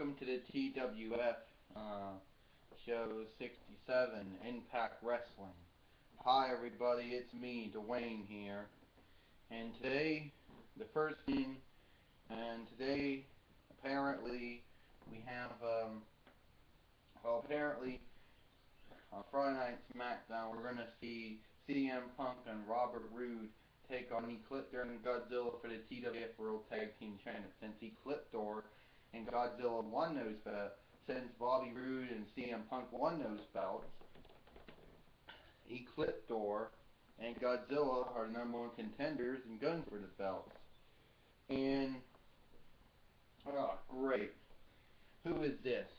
welcome to the TWF show 67, Impact Wrestling. Hi everybody, it's me, Dwayne here. And today, the first thing, and today, apparently, we have, apparently, on Friday Night SmackDown, we're going to see CM Punk and Robert Roode take on Ecliptor and Godzilla for the TWF World Tag Team Championship. Since Ecliptor and Godzilla won those belts, since Bobby Roode and CM Punk won those belts, Ecliptor and Godzilla are the number one contenders and going for the belts. And, oh great, who is this?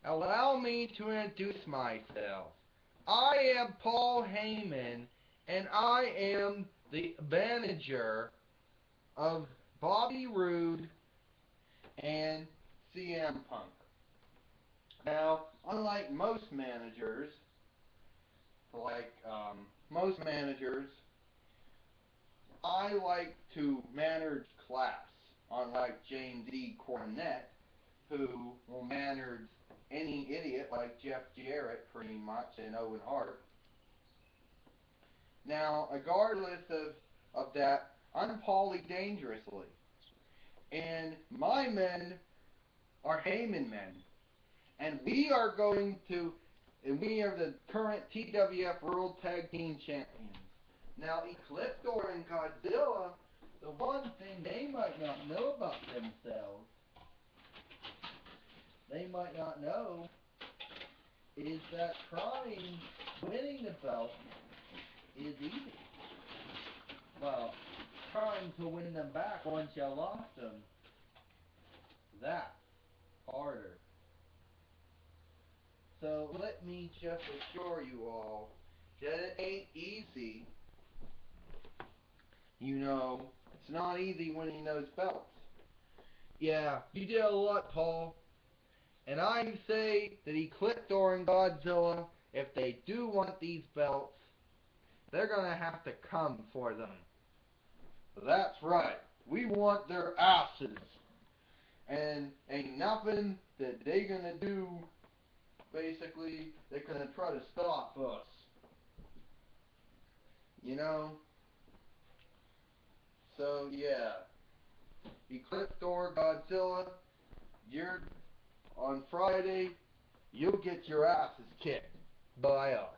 Allow me to introduce myself. I am Paul Heyman, and I am the manager of Bobby Roode and CM Punk. Now, unlike most managers, I like to manage class, unlike James E. Cornette, who will manage any idiot like Jeff Jarrett, pretty much, and Owen Hart. Now, regardless of that, I'm Paulie Dangerously. And my men are Heyman men. And we are the current TWF World Tag Team Champions. Now, Ecliptor and Godzilla, the one thing they might not know about themselves, they might not know, is that winning the belt is easy. Well, trying to win them back once you lost them, that's harder. So let me just assure you all that it ain't easy. You know, it's not easy winning those belts. Yeah, you did a lot, Paul. And I say that Ecliptor and Godzilla, if they do want these belts, they're going to have to come for them. That's right. We want their asses. And ain't nothing that they going to do, basically, they're going to try to stop us. You know? So, yeah. Ecliptor, Godzilla, on Friday, you'll get your asses kicked by us.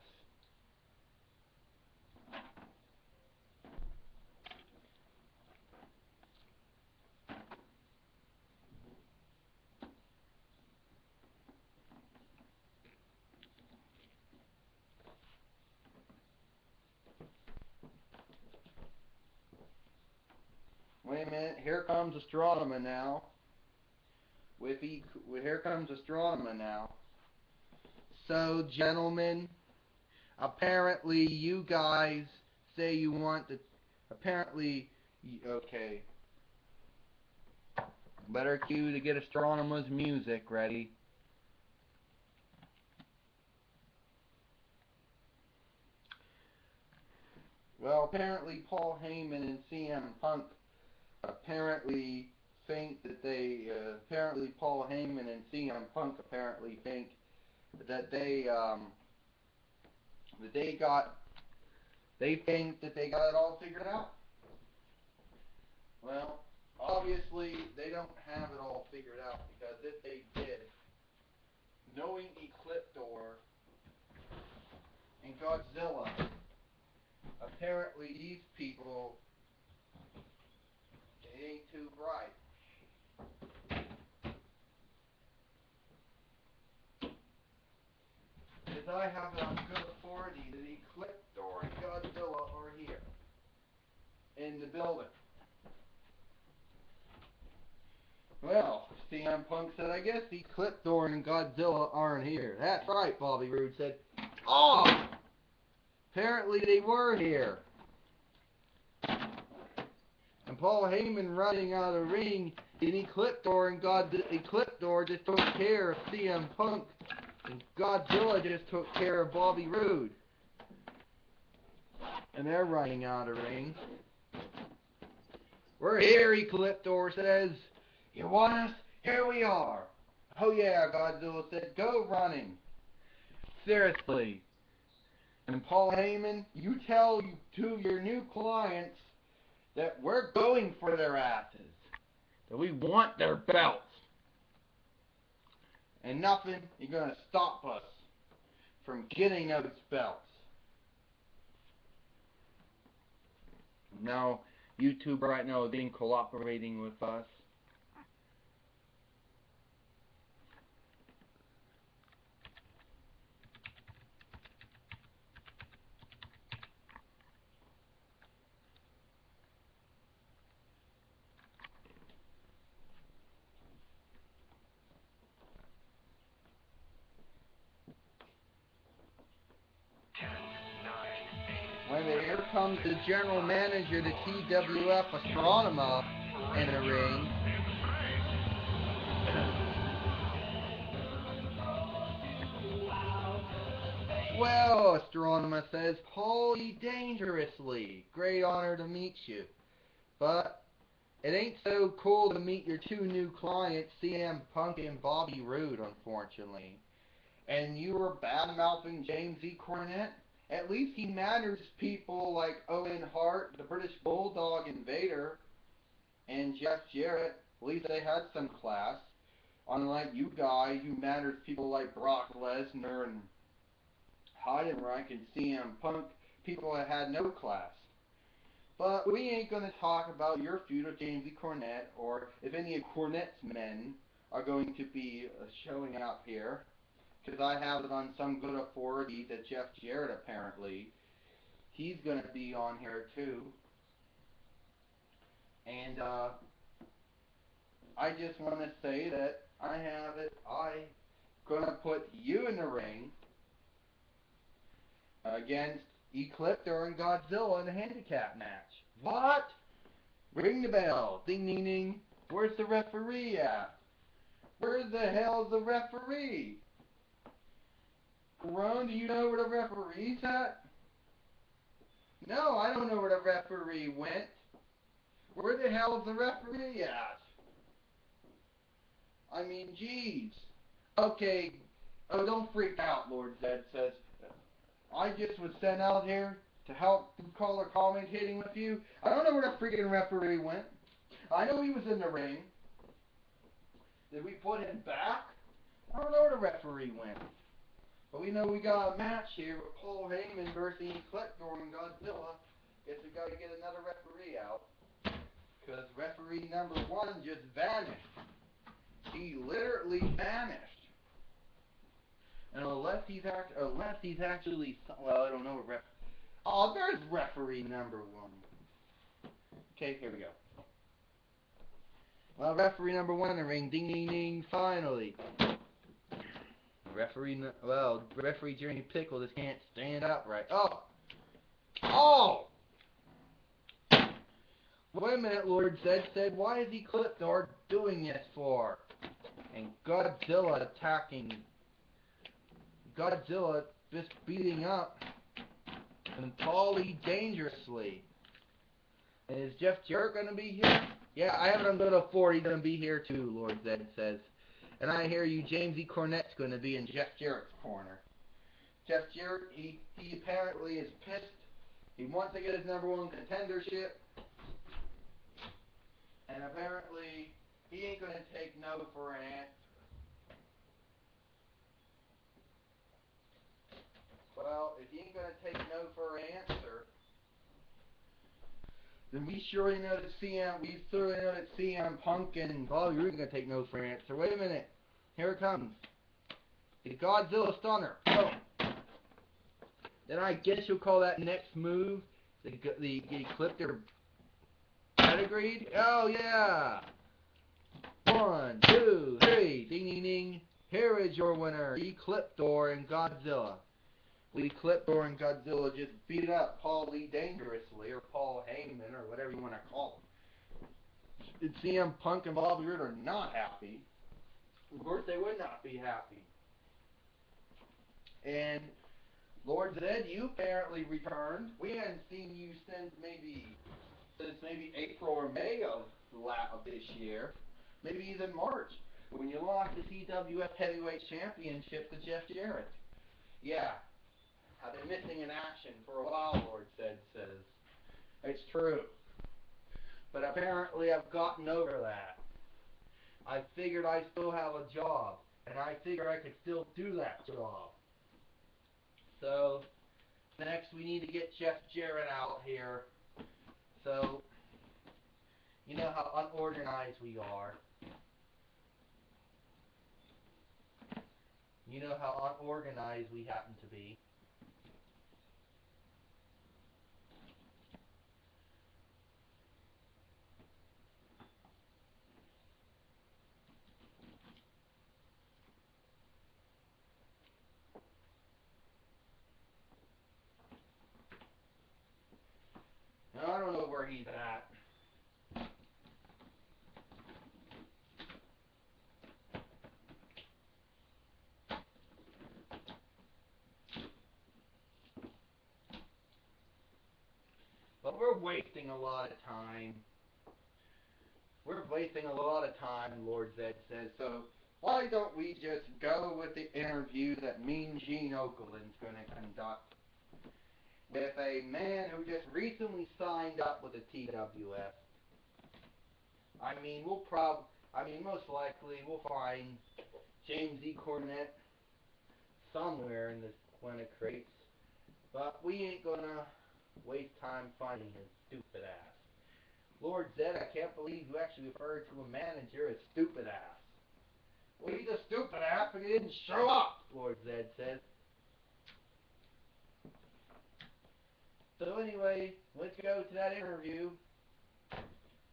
Wait a minute, here comes Astronema now. Here comes Astronema now. So, gentlemen, apparently you guys say you want to, okay. Better cue to get Astronema's music ready. Well, apparently Paul Heyman and CM Punk apparently think that Paul Heyman and CM Punk apparently think that they think that they got it all figured out. Well, obviously they don't have it all figured out, because if they did, knowing Ecliptor and Godzilla, apparently these people, it ain't too bright. Because I have it on good authority that Ecliptor and Godzilla are here in the building. Well, CM Punk said, I guess Ecliptor and Godzilla aren't here. That's right, Bobby Roode said. Oh! Apparently they were here. And Paul Heyman running out of the ring, and Ecliptor just took care of CM Punk, and Godzilla just took care of Bobby Roode. And they're running out of the ring. We're here, Ecliptor says. You want us? Here we are. Oh yeah, Godzilla said, go running. Seriously. And Paul Heyman, you tell to your new clients that we're going for their asses. That we want their belts. And nothing is going to stop us from getting those belts. Now, YouTube right now is being cooperating with us. When here comes the general manager, the TWF Astronema, in the ring. Well, Astronema says, holy dangerously. Great honor to meet you. But it ain't so cool to meet your two new clients, CM Punk and Bobby Roode, unfortunately. And you were bad-mouthing James E. Cornette? At least he manners people like Owen Hart, the British Bulldog Invader, and Jeff Jarrett. At least they had some class. Unlike you guys, you manners people like Brock Lesnar and Heidenreich and CM Punk, people that had no class. But we ain't going to talk about your feud with James E. Cornette, or if any of Cornette's men are going to be showing up here. Because I have it on some good authority that Jeff Jarrett apparently, he's going to be on here too. And I just want to say that I'm going to put you in the ring against Ecliptor and Godzilla in a handicap match. What? Ring the bell. Ding, ding, ding. Where's the referee at? Where the hell's the referee? Ron, do you know where the referee's at? No, I don't know where the referee went. Where the hell's the referee at? I mean, jeez. Okay. Oh, don't freak out, Lord Zed says. I just was sent out here to help color commentating with you. I don't know where the freaking referee went. I know he was in the ring. Did we put him back? I don't know where the referee went. But we know we got a match here with Paul Heyman versus Ecliptor and Godzilla. Guess we got to get another referee out. Because referee number 1 just vanished. He literally vanished. And unless he's actually, well, I don't know what oh, there's referee number 1. Okay, here we go. Well, referee number 1 in the ring. Ding, ding, ding. Finally. Referee Jeremy Pickle just can't stand up right. Oh! Oh! Wait a minute, Lord Zed said, why is Ecliptor doing this for? And Godzilla attacking. Godzilla just beating up and Paulie dangerously. And is Jeff Jarrett going to be here? Yeah, I have it on good authority. He's going to be here too, Lord Zed says. And I hear you, James E. Cornette's going to be in Jeff Jarrett's corner. Jeff Jarrett, he apparently is pissed. He wants to get his number 1 contendership. And apparently, he ain't going to take no for an answer. Well, if he ain't going to take no for an answer, then we surely know that CM Punk and Bobby Roode are going to take no for an answer. Wait a minute. Here it comes. The Godzilla Stunner. Oh. Then I guess you'll call that next move the Ecliptor Pedigreed. Oh, yeah. 1, 2, 3. Ding, ding, ding. Here is your winner, Ecliptor and Godzilla. Ecliptor and Godzilla just beat up Paul Lee dangerously, or Paul Heyman, or whatever you want to call him. CM Punk and Bobby Roode are not happy. Of course, they would not be happy. And Lord Zed, you apparently returned. We hadn't seen you since maybe April or May of this year. Maybe even March. when you lost the TWF Heavyweight Championship to Jeff Jarrett. Yeah, I've been missing in action for a while, Lord Zed says. It's true. But apparently I've gotten over that. I figured I still have a job, and I figured I could still do that job. So, next we need to get Jeff Jarrett out here. So, you know how unorganized we are. You know how unorganized we happen to be. Now, I don't know where he's at. But we're wasting a lot of time. We're wasting a lot of time, Lord Zed says. So why don't we just go with the interview that Mean Gene Okerlund's going to conduct with a man who just recently signed up with the TWF. Most likely we'll find James E. Cornette somewhere in the Clinic crates, but we ain't gonna waste time finding his stupid ass. Lord Zed, I can't believe you actually referred to a manager as stupid ass. Well, he's a stupid ass because he didn't show up, Lord Zed says. So anyway, let's go to that interview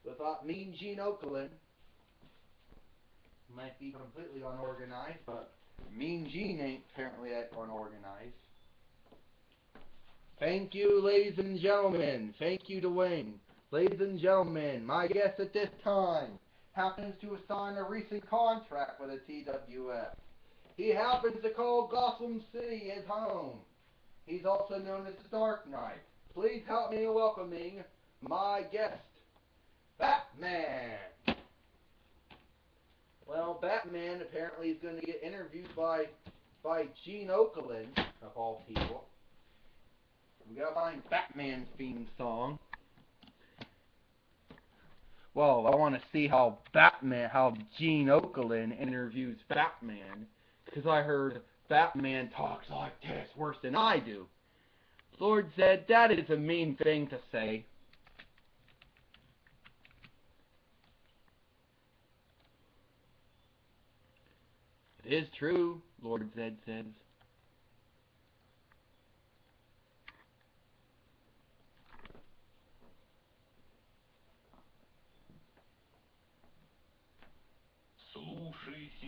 with Mean Gene Okerlund. Might be completely unorganized, but Mean Gene ain't apparently that unorganized. Thank you, ladies and gentlemen. Thank you, Dwayne. Ladies and gentlemen, my guest at this time happens to have signed a recent contract with the TWF. He happens to call Gotham City his home. He's also known as the Dark Knight. Please help me in welcoming my guest, Batman. Well, Batman apparently is going to get interviewed by Gene Okerlund, of all people. We gotta find Batman's theme song. Well, I want to see how Gene Okerlund interviews Batman, because I heard Batman talks like this worse than I do. Lord Zed, that is a mean thing to say. It is true, Lord Zed says.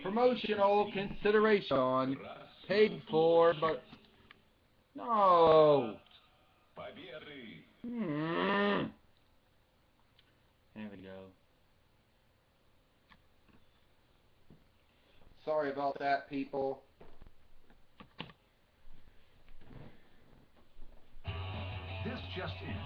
Promotional consideration paid for, but no. There we go. Sorry about that, people. This just in.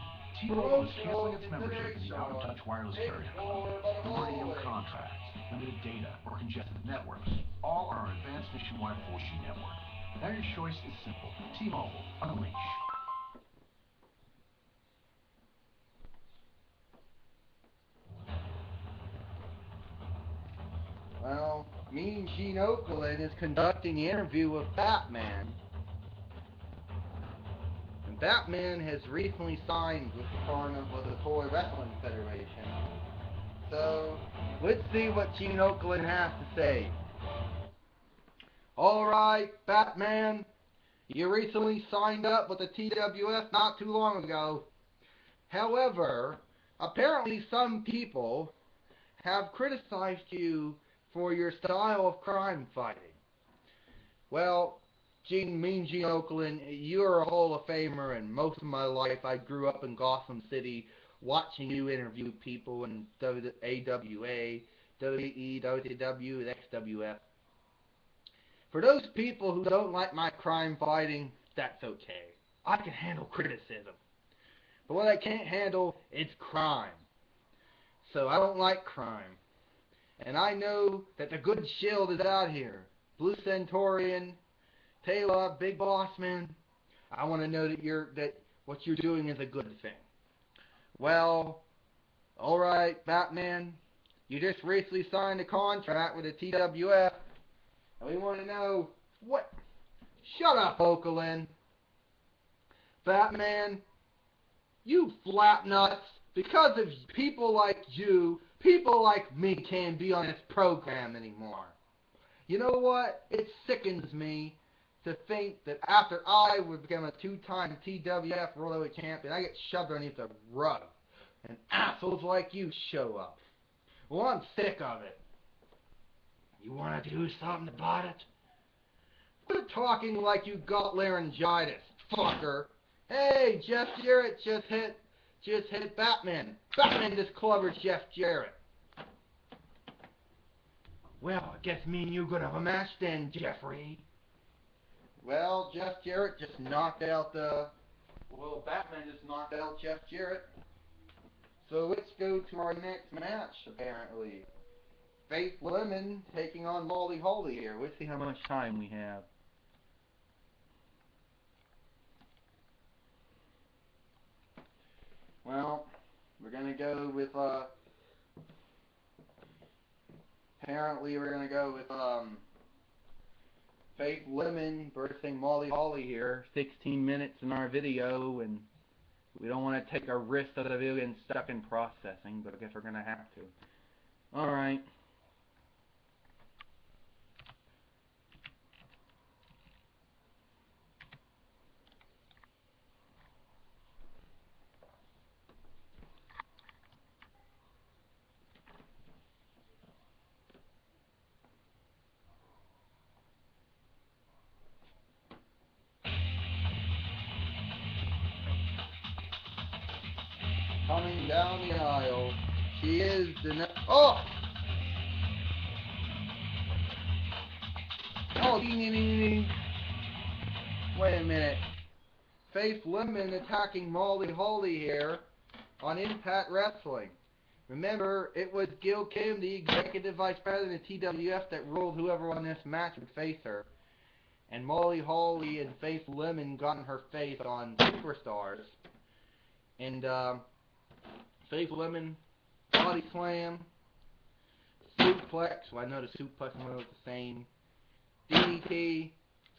T-Mobile is canceling its membership in the out-of-touch wireless carrier club. Radio contracts, limited data, or congested networks, all are our advanced nationwide 4G network. Now your choice is simple. T-Mobile, unleash. Well, Mean Gene Okerlund is conducting the interview with Batman. And Batman has recently signed with the Toy Wrestling Federation. So, let's see what Gene Okerlund has to say. Alright, Batman, you recently signed up with the TWF not too long ago. However, apparently some people have criticized you for your style of crime fighting. Well, Mean Gene Okerlund, you're a Hall of Famer, and most of my life I grew up in Gotham City watching you interview people in AWA, WWE, WCW, and XWF. For those people who don't like my crime fighting, that's okay. I can handle criticism. But what I can't handle is crime. So I don't like crime. And I know that the good Shield is out here. Blue Centaurian, Taylor, Big Boss Man. I want to know that what you're doing is a good thing. Well, alright, Batman. You just recently signed a contract with the TWF. And we want to know what... Shut up, Oakland. Batman, you flapnuts. Because of people like you, people like me can't be on this program anymore. You know what? It sickens me to think that after I would become a two-time TWF World Heavyweight Champion, I get shoved underneath the rug. And assholes like you show up. Well, I'm sick of it. You want to do something about it? Quit talking like you got laryngitis, fucker. Hey, Jeff Jarrett just hit Batman. Batman just clobbered Jeff Jarrett. Well, I guess me and you gonna have a match then, Jeffrey. Well, Jeff Jarrett just knocked out Batman just knocked out Jeff Jarrett. So let's go to our next match, apparently. Faith Lemon taking on Molly Holly here. Let's see how much time we have. Well, we're going to go with, apparently we're going to go with, Faith Lemon versus Molly Holly here. 16 minutes in our video, and we don't want to take our wrist out of the video and stuck in processing, but I guess we're going to have to. Alright. Coming down the aisle, she is the oh! Oh, ding, ding, ding, ding. Wait a minute. Faith Lemon attacking Molly Holly here on Impact Wrestling. Remember, it was Gil Kim, the Executive Vice President of TWF, that ruled whoever won this match would face her. And Molly Holly and Faith Lemon got in her face on Superstars. And, Faith Lemon, body slam, suplex. Well, I know the suplex one was the same. DDT,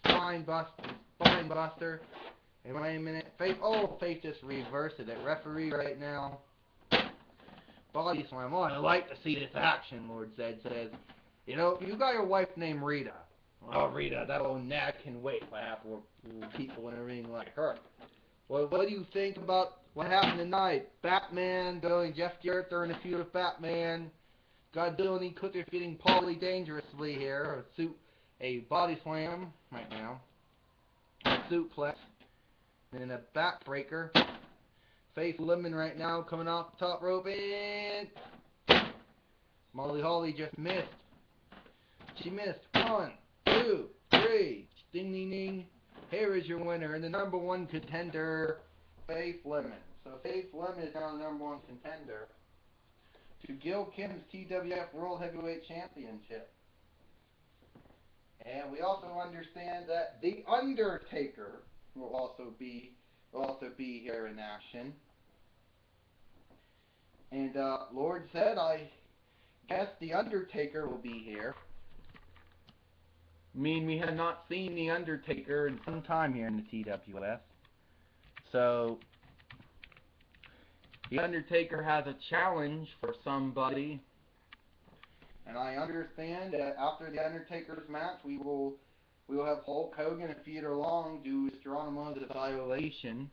spine buster. And wait a minute, Faith just reversed it. That referee right now. Body slam. Oh, I like to see this action, Lord Zed says. You know, you got your wife named Rita. Oh, Rita, that old nag can wait for half people in a ring like her. Well, what do you think about what happened tonight? Batman going Jeff Jarrett during the feud with Batman. Godzilla and Clipper feeding Paulie dangerously here. A body slam right now. A suplex. And then a backbreaker. Faith Lemon right now coming off the top rope, and Molly Holly just missed. She missed. 1, 2, 3. Ding, ding, ding. Here is your winner and the #1 contender, Faith Lemon. So Faith Lemon is now the #1 contender to Gil Kim's TWF World Heavyweight Championship. And we also understand that The Undertaker will also be here in action. And Lord said, I guess The Undertaker will be here. I mean, we have not seen The Undertaker in some time here in the TWF. So, The Undertaker has a challenge for somebody. And I understand that after The Undertaker's match, we will have Hulk Hogan and Theodore Long do Geronimo's Violation.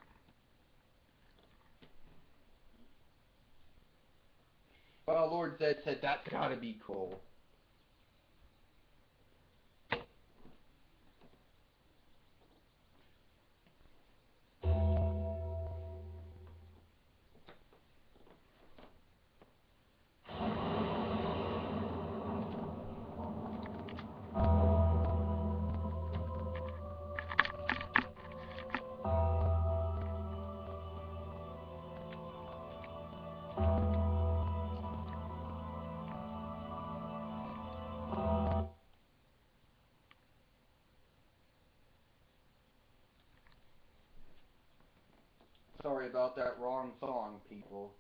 Well, Lord Zed said that's gotta be cool. sorry about that wrong song, people.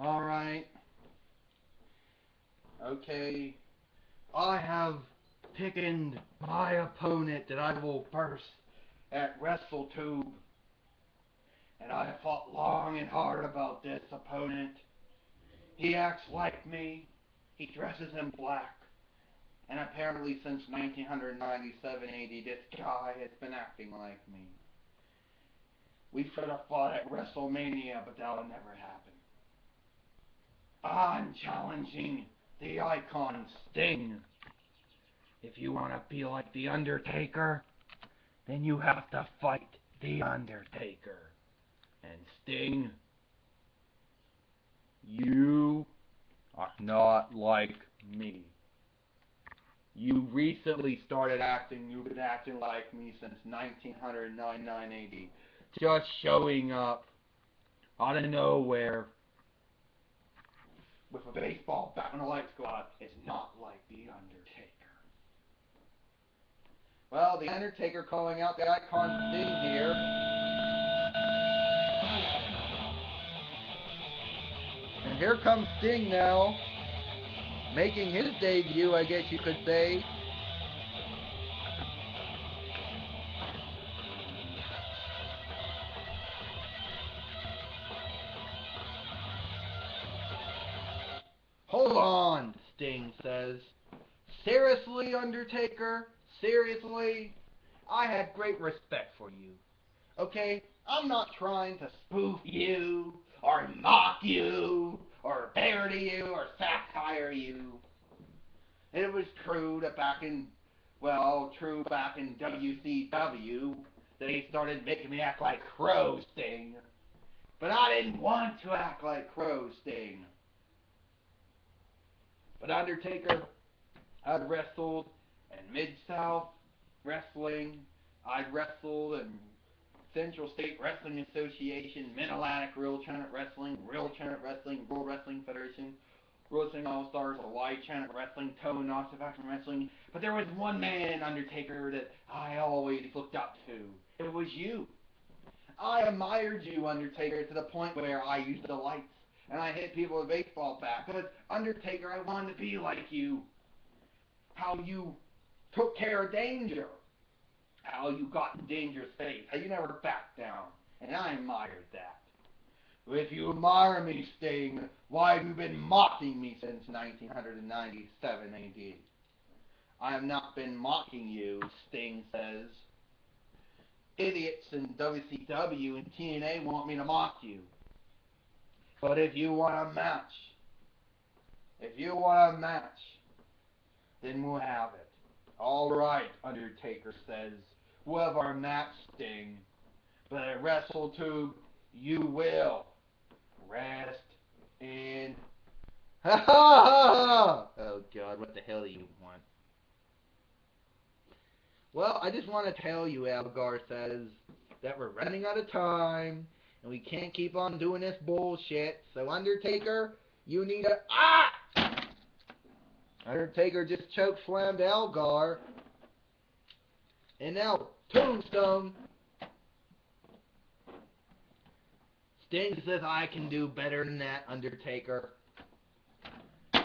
Alright. Okay. I have picked my opponent that I will first at WrestleTube. And I have fought long and hard about this opponent. He acts like me. He dresses in black. And apparently since 1997 AD, this guy has been acting like me. We should have fought at WrestleMania, but that will never happen. I'm challenging the icon Sting. If you want to be like The Undertaker, then you have to fight The Undertaker. And Sting, you are not like me. You recently started acting, you've been acting like me since 1999 AD. Just showing up out of nowhere with a baseball bat when the lights go out is not like The Undertaker. Well, The Undertaker calling out the icon Sting here. And here comes Sting now, making his debut, I guess you could say. Hold on, Sting says. Seriously, Undertaker? Seriously? I had great respect for you. Okay? I'm not trying to spoof you, or mock you, or parody you, or satire you. It was true that back in WCW, they started making me act like Crow Sting. But I didn't want to act like Crow Sting. But Undertaker, I'd wrestled in Mid-South Wrestling. I'd wrestled in Central State Wrestling Association, Mid-Atlantic World Championship Wrestling, World Championship Wrestling, World Wrestling Federation, World Wrestling All-Stars, Hawaii Championship Wrestling, Toe Knots Faction Wrestling. But there was one man, Undertaker, that I always looked up to. It was you. I admired you, Undertaker, to the point where I used the lights and I hit people with a baseball bat. Because, Undertaker, I wanted to be like you. How you took care of danger. How you got in dangerous states. How you never backed down. And I admired that. If you admire me, Sting, why have you been mocking me since 1997 AD? I have not been mocking you, Sting says. Idiots in WCW and TNA want me to mock you. But if you want a match, then we'll have it. Alright, Undertaker says. We'll have our match, Sting. But at WrestleTube, you will rest in... Ha ha ha! Oh God, what the hell do you want? Well, I just want to tell you, Algar says, that we're running out of time, And we can't keep on doing this bullshit. So Undertaker, you need a... Undertaker just chokeslammed Elgar. And now, Tombstone. Sting says, I can do better than that, Undertaker.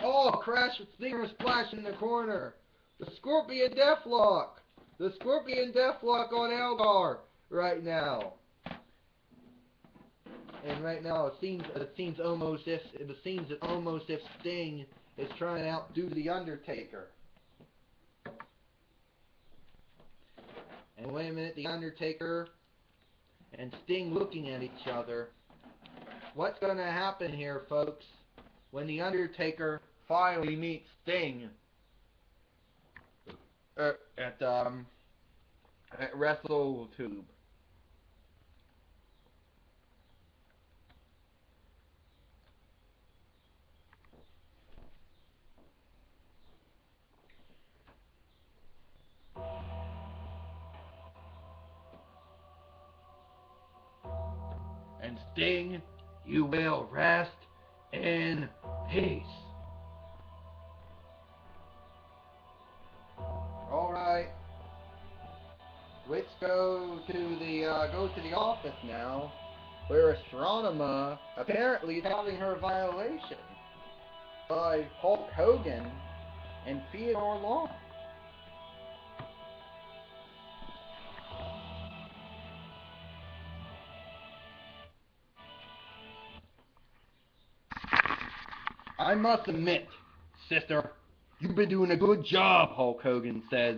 Oh, crash with Stinger splash in the corner. The Scorpion Deathlock. The Scorpion Deathlock on Elgar right now. And right now it seems almost if Sting is trying to outdo the Undertaker. And wait a minute, the Undertaker and Sting looking at each other. What's going to happen here, folks, when the Undertaker finally meets Sting at WrestleTube? And Sting, you will rest in peace. All right. Let's go to the office now, where Astronema apparently is having her violation by Hulk Hogan and Theodore Long. I must admit, sister, you've been doing a good job, Hulk Hogan says.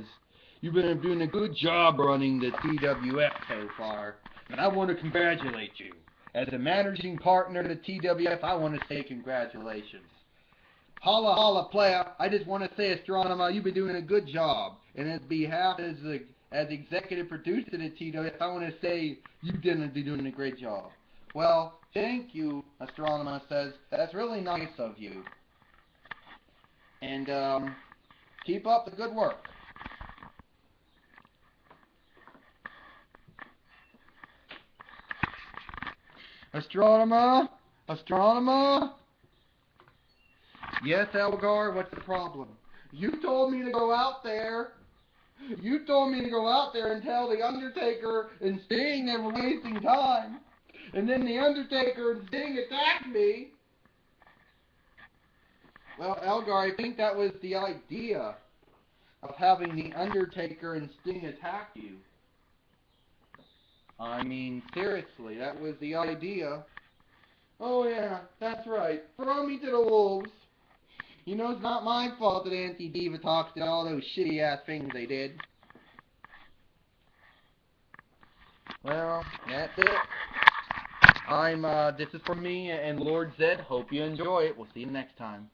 You've been doing a good job running the TWF so far, and I want to congratulate you. As a managing partner to the TWF, I want to say congratulations. Holla holla player, I just want to say, Astronema, you've been doing a good job. And as behalf as executive producer to the TWF, I want to say you've been doing a great job. Well, thank you, Astronema says. That's really nice of you. And keep up the good work. Astronema? Astronema? Yes, Elgar, what's the problem? You told me to go out there. You told me to go out there and tell the Undertaker and Sting they were wasting time. And then the Undertaker and Sting attacked me. Well, Elgar, I think that was the idea of having the Undertaker and Sting attack you. I mean, seriously, that was the idea. Oh yeah, that's right. Throw me to the wolves. You know, it's not my fault that Anti-Diva Talks did all those shitty-ass things they did. Well, that's it. This is from me and Lord Zed. Hope you enjoy it. We'll see you next time.